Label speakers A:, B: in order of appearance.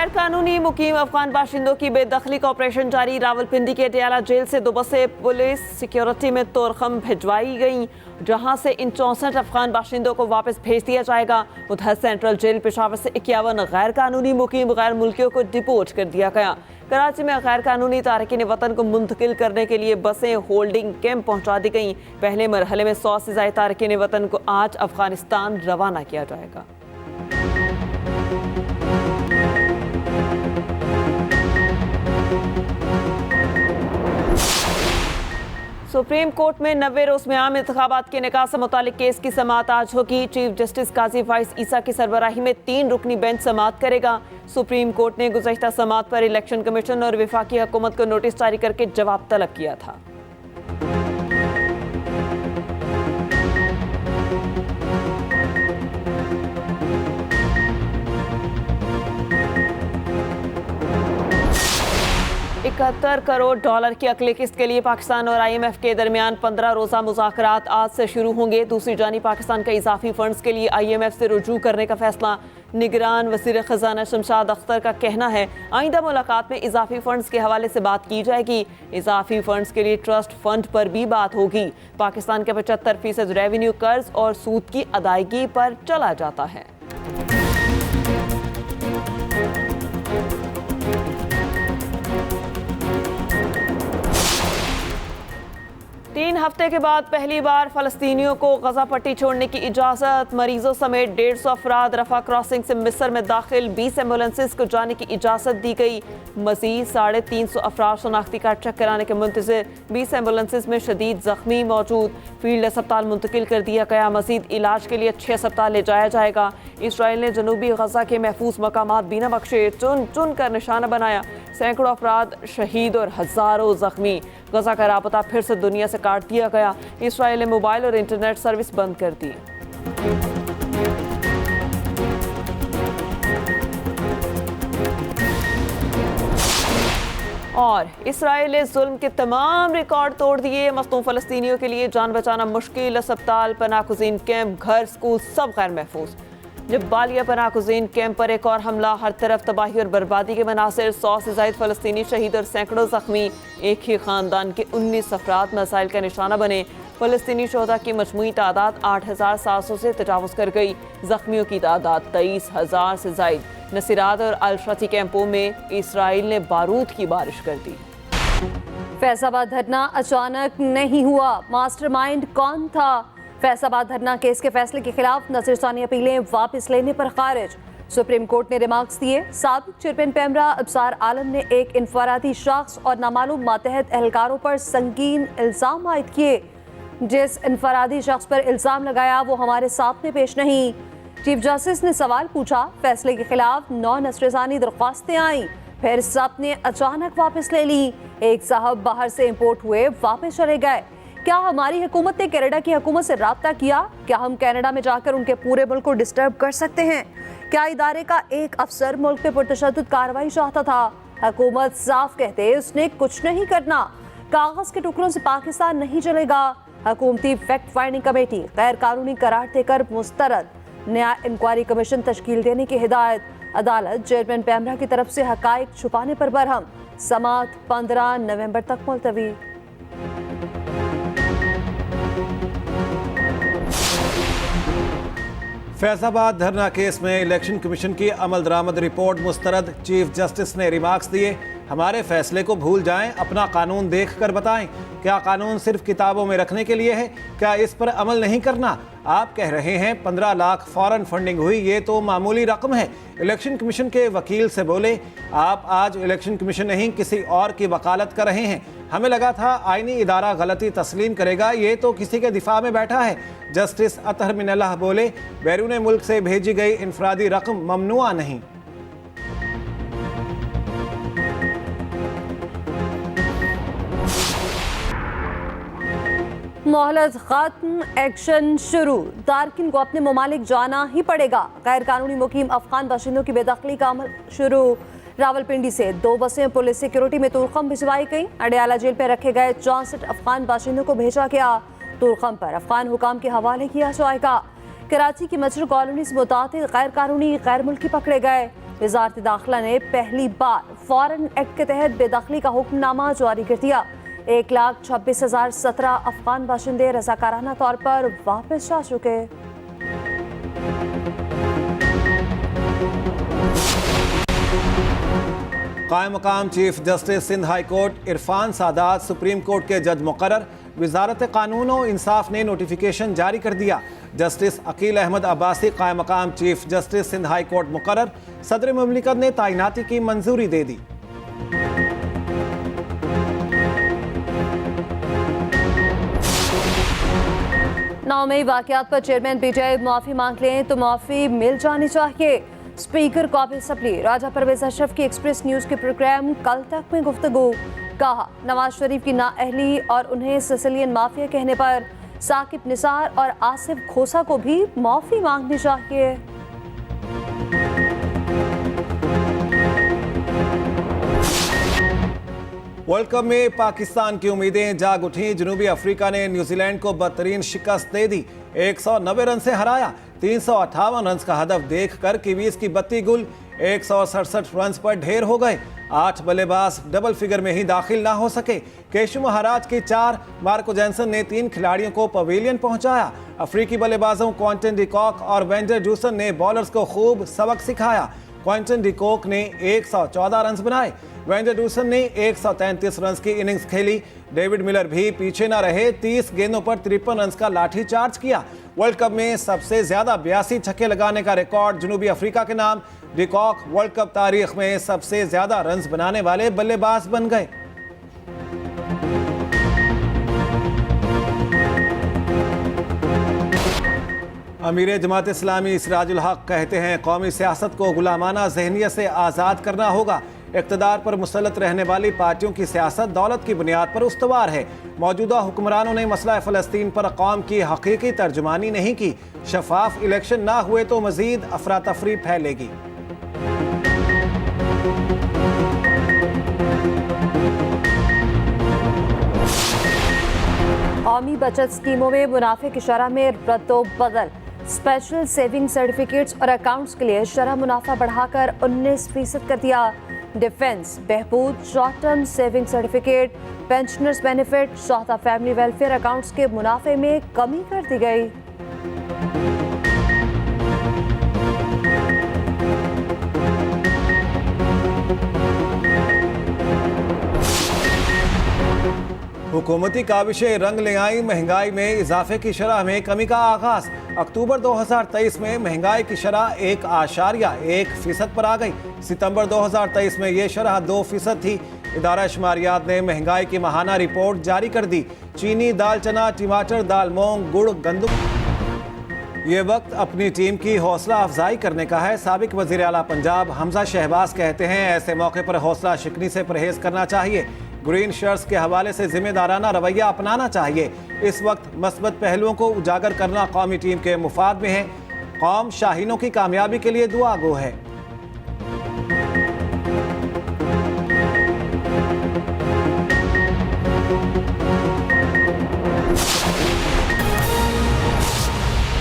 A: गैर कानूनी मुकीम अफगान बाशिंदों की बेदखली का ऑपरेशन जारी। रावलपिंडी के अटियाला जेल से 2 बसें पुलिस सिक्योरिटी में तोरखम भिजवाई गई, जहां से इन 64 अफगान बाशिंदों को वापस भेज दिया जाएगा। उधर सेंट्रल जेल पेशावर से 51 गैर कानूनी मुकीम गैर मुल्कियों को डिपोर्ट कर दिया गया। कराची में गैर कानूनी तारकीन वतन को मुंतकिल करने के लिए बसें होल्डिंग कैंप पहुंचा दी गई। पहले मरहले में 100 से ज़ायद तारकीन वतन को आज अफगानिस्तान रवाना किया जाएगा। सुप्रीम कोर्ट में 90 रोज़ में आम इंतखाबात के निकाह से मुतालिक केस की समाअत आज होगी। चीफ जस्टिस काजी फाइज ईसा की सरबराही में 3 रुकनी बेंच समाअत करेगा। सुप्रीम कोर्ट ने गुज़श्ता समाअत पर इलेक्शन कमीशन और वफाकी हुकूमत को नोटिस जारी करके जवाब तलब किया था। $71 करोड़ की अगली किस्त के लिए पाकिस्तान और IMF के दरमियान 15 रोज़ा मुज़ाकरात आज से शुरू होंगे। दूसरी जानिब पाकिस्तान का इजाफी फंड्स के लिए IMF से रुजू करने का फैसला। निगरान वज़ीर ख़जाना शमशाद अख्तर का कहना है आइंदा मुलाकात में इजाफी फंड्स के हवाले से बात की जाएगी। इजाफी फंड्स के लिए ट्रस्ट फंड पर भी बात होगी। पाकिस्तान का 75% रेवेन्यू कर्ज और सूद की अदायगी पर चला जाता है। 3 हफ्ते के बाद पहली बार फ़लस्तीनियों को गज़ा पट्टी छोड़ने की इजाज़त। मरीजों समेत 150 अफराद रफ़ा क्रॉसिंग से मिस्र में दाखिल। 20 एम्बुलेंसेज को जाने की इजाज़त दी गई। मज़ीद 350 अफराद शनाख्ती कार्ड चेक कराने के मुंतज़िर। 20 एम्बुलेंसेज में शदीद ज़ख्मी मौजूद। फील्ड अस्पताल मुंतकिल कर दिया गया। मज़ीद इलाज के लिए 6 अस्पताल ले जाया जाएगा। इसराइल ने जनूबी गज़ा के महफूज मकामात बिना बख्शे चुन चुन कर निशाना बनाया। सैकड़ों अफराद शहीद और हज़ारों ज़ख्मी। गज़ा का राबता फिर से दुनिया से काट दिया गया। इसराइल ने मोबाइल और इंटरनेट सर्विस बंद कर दी। और इसराइल ने जुल्म के तमाम रिकॉर्ड तोड़ दिए। मज़लूम फ़लस्तीनियों के लिए जान बचाना मुश्किल। अस्पताल, पनाहगज़ीन कैंप, घर, स्कूल सब गैर महफूज। जब्बालिया पनाहगज़ीन कैंप पर एक और हमला। हर तरफ तबाही और बर्बादी के मनासिर। 100 से ज़ायद फ़लस्तीनी शहीद और सैकड़ों ज़ख्मी। एक ही ख़ानदान के 19 अफराद मसाइल का निशाना बने। फ़लस्तीनी शोहदा की मजमूई तादाद 8700 से तजावुज़ कर गई। ज़ख्मियों की तादाद 23,000 से ज़ायद। नसीरात और अल-शती कैंपों में इसराइल ने बारूद की बारिश कर दी।
B: फैसलाबाद धरना अचानक नहीं हुआ, मास्टरमाइंड कौन था? फैसलाबाद धरना केस के फैसले के खिलाफ नज़रसानी अपीलें वापस लेने पर खारिज। सुप्रीम कोर्ट ने रिमार्क्स दिए। साबिक चेयरमैन पैमरा अब्सार आलम ने एक इनफरादी शख्स और नामालूम मातहत एहलकारों पर संगीन इल्ज़ाम आयद किए। जिस इनफरादी शख्स पर इल्ज़ाम लगाया वो हमारे सामने पेश नहीं। चीफ जस्टिस ने सवाल पूछा। फैसले के खिलाफ 9 नज़रसानी दरख्वास्तें आईं, फिर सब ने अचानक वापस ले ली। एक साहब बाहर से इम्पोर्ट हुए, वापस चले गए। क्या हमारी हुकूमत ने कनाडा की हुकूमत से राब्ता किया? क्या हम कनाडा में जाकर उनके पूरे मुल्क को डिस्टर्ब कर सकते हैं? क्या इदारे का एक अफसर मुल्क पे पुरतशद्दुद कार्रवाई चाहता था? हुकूमत साफ कहते उसने कुछ नहीं करना। कागज के टुकड़ों से पाकिस्तान नहीं चलेगा। हुकूमती फैक्ट फाइंडिंग कमेटी गैर कानूनी करार देकर मुस्तरद। नया इंक्वायरी कमीशन तश्कील देने की हिदायत। अदालत चेयरमैन पैमरा की तरफ से हकायक छुपाने पर बरहम। समाअत 15 नवंबर तक मुलतवी।
C: फैसलाबाद धरना केस में इलेक्शन कमीशन की अमल दरामद रिपोर्ट मुस्तरद। चीफ जस्टिस ने रिमार्क्स दिए। हमारे फैसले को भूल जाएं, अपना कानून देखकर बताएं। क्या कानून सिर्फ किताबों में रखने के लिए है? क्या इस पर अमल नहीं करना? आप कह रहे हैं 15 लाख फॉरेन फंडिंग हुई, ये तो मामूली रकम है। इलेक्शन कमीशन के वकील से बोले आप आज इलेक्शन कमीशन नहीं किसी और की वकालत कर रहे हैं। हमें लगा था आईनी इदारा गलती तस्लीम करेगा, ये तो किसी के दिफा में बैठा है। जस्टिस अतहर मिनल्लाह बोले बैरून मुल्क से भेजी गई इनफरादी रकम ममनुआ नहीं।
B: मोहलत खत्म, एक्शन शुरू। तारकिन को अपने ममालिक जाना ही पड़ेगा। गैर कानूनी मुकीम अफगान बाशिंदों की बेदखली का अमल शुरू। रावलपिंडी से 2 बसें पुलिस सिक्योरिटी में तुरखम भिजवाई गई। अडियाला जेल पर रखे गए 64 अफगान बाशिंदों को भेजा गया। तुरखम पर अफगान हुकाम के हवाले किया जाएगा। कराची की मछर कॉलोनी से मुतातिल गैर कानूनी गैर मुल्की पकड़े गए। वजारत दाखिला ने पहली बार फॉरेन एक्ट के तहत बेदखली का हुक्मनामा जारी कर दिया। 1,26,017 अफगान बाशिंदे रजाकाराना तौर पर वापस जा चुके।
C: कायम मकाम chief justice Sindh high court Irfan Sadat supreme court के जज मुकर्रर। वजारत कानून और इंसाफ ने नोटिफिकेशन जारी कर दिया। जस्टिस अकील अहमद अब्बासी कायम मकाम chief justice Sindh high court मुकर्रर। सदर मुमलिकत ने तैनाती की मंजूरी दे दी।
B: 9 मई वाकयात पर चेयरमैन पीटीआई माफी मांग लें तो माफी मिल जानी चाहिए। स्पीकर काबिल असम्बली राजा परवेज अशरफ की एक्सप्रेस न्यूज के प्रोग्राम कल तक में गुफ्तगू। कहा, नवाज शरीफ की नाअहली और उन्हें सिसिलियन माफिया कहने पर साकिब निसार और आसिफ खोसा को भी माफी मांगनी चाहिए।
C: वर्ल्ड कप में पाकिस्तान की उम्मीदें जाग उठी। जनूबी अफ्रीका ने न्यूजीलैंड को बदतरीन शिकस्त दे दी। 190 रन से हराया। 358 रन का हदफ देखकर कीवीज की 32 गुल 167 रन पर ढेर हो गए। 8 बल्लेबाज डबल फिगर में ही दाखिल ना हो सके। केशु महाराज की 4, मार्को जैनसन ने 3 खिलाड़ियों को पवेलियन पहुंचाया। अफ्रीकी बल्लेबाजों क्विंटन डिकॉक और वेंडर जूसन ने बॉलर्स को खूब सबक सिखाया। क्विंटन डिकॉक ने 114 रन बनाए। वेंडर जूसन ने 133 रन की इनिंग्स खेली। डेविड मिलर भी पीछे न रहे। 30 गेंदों पर 53 रन का लाठी चार्ज किया। वर्ल्ड कप में सबसे ज्यादा 82 छक्के लगाने का रिकॉर्ड जनूबी अफ्रीका के नाम। डिकॉक वर्ल्ड कप तारीख में सबसे ज्यादा रन्स बनाने वाले बल्लेबाज बन गए। अमीर जमात इस्लामी सिराजुल हक कहते हैं, कौमी सियासत को गुलामाना जहनियत से आज़ाद करना होगा। इक़्तिदार पर मुसल्लत रहने वाली पार्टियों की सियासत दौलत की बुनियाद पर उस्तवार है। मौजूदा हुक्मरानों ने मसला फ़लस्तीन पर कौम की हकीकी तर्जुमानी नहीं की। शफाफ इलेक्शन ना हुए तो मज़ीद अफरा तफरी फैलेगी।
B: कौमी बचत स्कीमों में मुनाफे की शरह में रद्दोबदल। स्पेशल सेविंग सर्टिफिकेट्स और अकाउंट्स के लिए शरह मुनाफा बढ़ाकर 19% कर दिया। डिफेंस, बहबूद, short term saving certificate, pensioners benefit, शोहदा फैमिली वेलफेयर अकाउंट्स के मुनाफे में कमी कर दी गई।
C: हुकूमती काविशें रंग ले आई। महंगाई में इजाफे की शरह में कमी का आगाज। अक्टूबर 2023 में महंगाई की शरह 1.1% पर आ गई। सितंबर 2023 में ये शरह 2% थी। इदारा शुमारियात ने महंगाई की माहाना रिपोर्ट जारी कर दी। चीनी, दाल चना, टमाटर, दाल मूंग, गुड़, गंदम। ये वक्त अपनी टीम की हौसला अफजाई करने का है। साबिक वज़ीर आला पंजाब हमजा शहबाज कहते हैं, ऐसे मौके पर हौसला शिकनी से परहेज करना चाहिए। ग्रीन शर्ट्स के हवाले से जिम्मेदाराना रवैया अपनाना चाहिए। इस वक्त मस्बत पहलुओं को उजागर करना कौमी टीम के मुफाद में है। कौम शाहीनों की कामयाबी के लिए दुआ गो है।